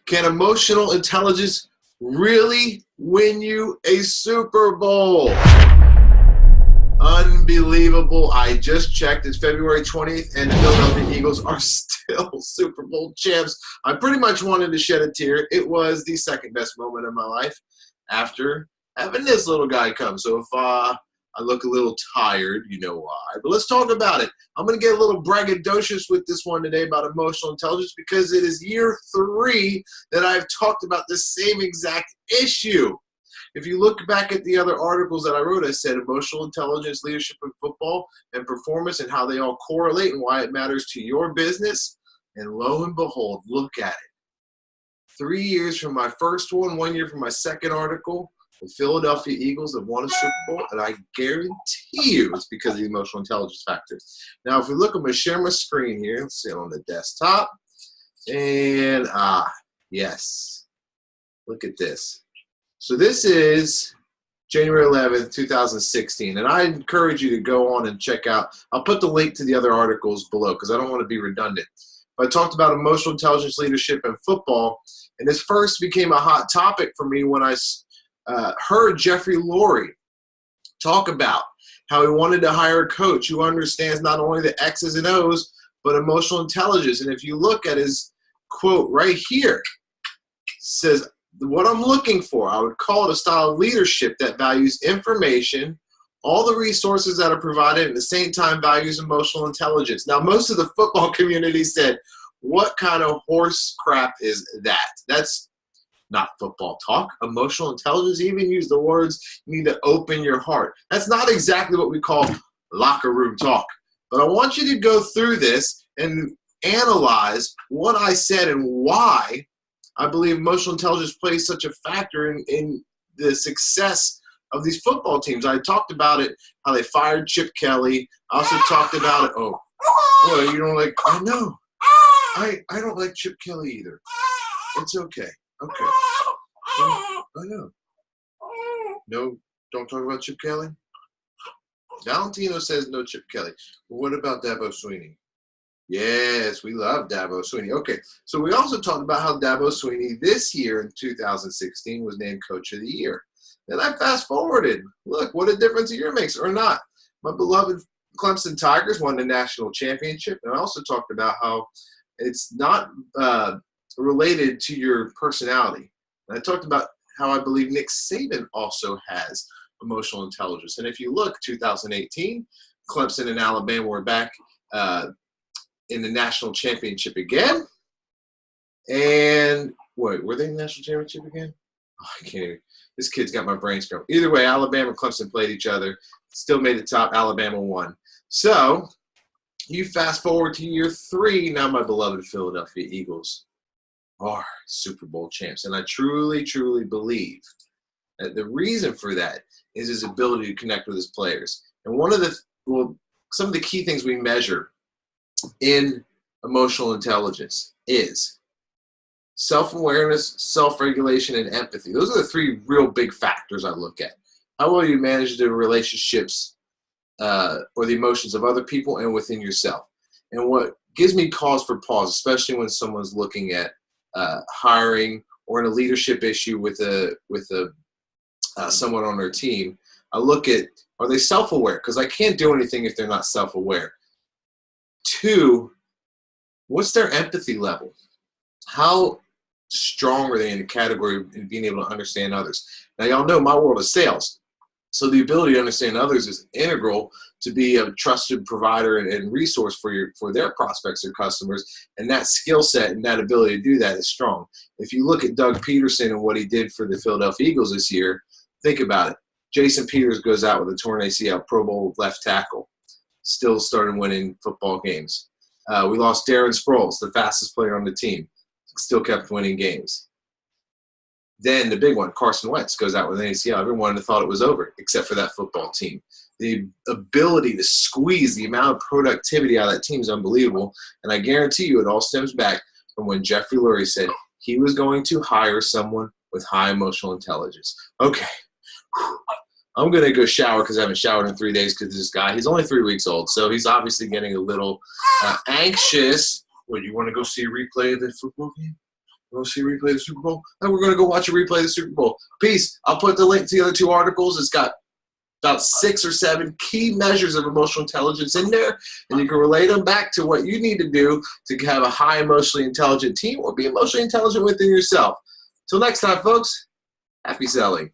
Can emotional intelligence really win you a Super Bowl? Unbelievable. I just checked. It's February 20th, and the Philadelphia Eagles are still Super Bowl champs. I pretty much wanted to shed a tear. It was the second best moment of my life after having this little guy come. So if I look a little tired, you know why. But let's talk about it. I'm going to get a little braggadocious with this one today about emotional intelligence because it is year 3 that I've talked about the same exact issue. If you look back at the other articles that I wrote, I said emotional intelligence, leadership in football, and performance and how they all correlate and why it matters to your business. And lo and behold, look at it. 3 years from my first one, 1 year from my second article, the Philadelphia Eagles have won a Super Bowl, and I guarantee you it's because of the emotional intelligence factor. Now, if we look, I'm going to share my screen here. Let's see it on the desktop. And, yes, look at this. So this is January 11th, 2016, and I encourage you to go on and check out. I'll put the link to the other articles below because I don't want to be redundant. But I talked about emotional intelligence, leadership, and football, and this first became a hot topic for me when I heard Jeffrey Lurie talk about how he wanted to hire a coach who understands not only the X's and O's, but emotional intelligence. And if you look at his quote right here, it says, what I'm looking for, I would call it a style of leadership that values information, all the resources that are provided, at the same time values emotional intelligence. Now, most of the football community said, what kind of horse crap is that? That's not football talk. Emotional intelligence, even use the words, you need to open your heart. That's not exactly what we call locker room talk. But I want you to go through this and analyze what I said and why I believe emotional intelligence plays such a factor in the success of these football teams. I talked about it, how they fired Chip Kelly. I also talked about it. Oh, well, you don't like, I know. I don't like Chip Kelly either. It's okay. Okay. I know. No, don't talk about Chip Kelly. Valentino says no Chip Kelly. But what about Dabo Swinney? Yes, we love Dabo Swinney. Okay, so we also talked about how Dabo Swinney this year in 2016 was named Coach of the Year. Then I fast forwarded. Look, what a difference a year makes, or not. My beloved Clemson Tigers won the national championship, and I also talked about how it's not related to your personality. And I talked about how I believe Nick Saban also has emotional intelligence. And if you look, 2018, Clemson and Alabama were back in the national championship again. And wait, were they in the national championship again? Oh, I can't even. This kid's got my brain scrambled. Either way, Alabama and Clemson played each other. Still made the top. Alabama won. So you fast forward to year 3. Now my beloved Philadelphia Eagles are Super Bowl champs. And I truly, truly believe that the reason for that is his ability to connect with his players. And some of the key things we measure in emotional intelligence is self-awareness, self-regulation, and empathy. Those are the 3 real big factors I look at. How well you manage the relationships or the emotions of other people and within yourself. And what gives me cause for pause, especially when someone's looking at hiring or in a leadership issue with someone on their team, I look at, are they self-aware? Because I can't do anything if they're not self-aware. 2, what's their empathy level? How strong are they in the category of being able to understand others? Now, y'all know my world is sales. So the ability to understand others is integral to be a trusted provider and resource for their prospects or customers. And that skill set and that ability to do that is strong. If you look at Doug Peterson and what he did for the Philadelphia Eagles this year, think about it. Jason Peters goes out with a torn ACL, Pro Bowl left tackle. Still started winning football games. We lost Darren Sproles, the fastest player on the team. Still kept winning games. Then the big one, Carson Wentz, goes out with an ACL. Everyone thought it was over except for that football team. The ability to squeeze the amount of productivity out of that team is unbelievable. And I guarantee you it all stems back from when Jeffrey Lurie said he was going to hire someone with high emotional intelligence. Okay. I'm going to go shower because I haven't showered in 3 days because this guy, he's only 3 weeks old, so he's obviously getting a little anxious. What, you want to go see a replay of the football game? We'll see a replay of the Super Bowl. And we're going to go watch a replay of the Super Bowl. Peace. I'll put the link to the other 2 articles. It's got about 6 or 7 key measures of emotional intelligence in there, and you can relate them back to what you need to do to have a high emotionally intelligent team or be emotionally intelligent within yourself. Till next time, folks, happy selling.